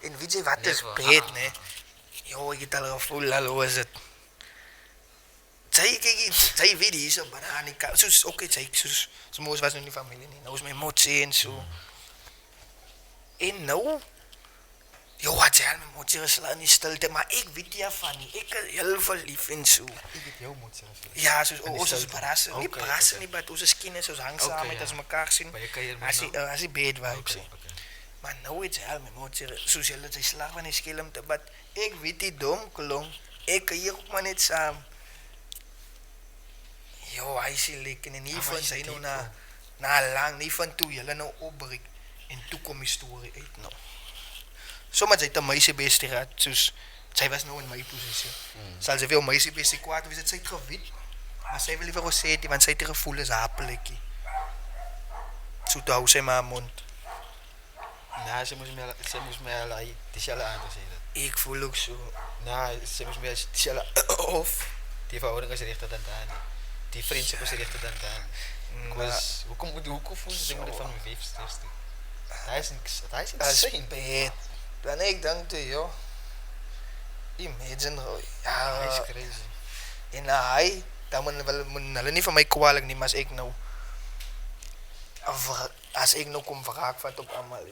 En weet jy wat is beet, né? Jo, ek het al gevoel, hallo is dit. Sy weet hier so bananika. Soos ook iets ek soos moes was nou nie familie nie. Nou is my motsie en so. En nou jo, wat jy al my motsie geslaan in die stilte, maar ek weet nie van nie. Ek is heel verlief en so. Ek het jou motsie geslaan. Ja, soos ons is brasse. Nie brasse nie, maar ons is kinders, ons hang saam met as mekaar sien. As die bed vibes. Maar nou het sy al my motsie, soos jy het sy slag van die skelm te bad. Ek weet die dom klong. Ek hier ook maar net saam. Jo, hy sê lekker en hier van sy nou na lang, nie van toe julle nou opbreek en toe kom die storie uit nou. Soms sy het 'n meisie bestie gehad, soos sy was nou in my posisie. Sal sy veel meisie bestie kwaad, wie sy het geweet, maar sy wil liever gesê het, want sy het gevoel is hapelikkie. So toe hou sy maar mond. Nee, sy moes my al dieselfde aan gesê dat. Ek voel ook so. Nee, sy moes my dieselfde of die verhouding is regte dan daar. Die vriendschap is regte dan daar. Hoekom voel sy moet van my weef steeds toe? Hij is insane. Bad. Dan ek dink toe, joh. Imagine, ja. Hij is crazy. En hy, dan moet hulle nie van my kwalijk nie, maar as ek nou kom wraak vat op almal.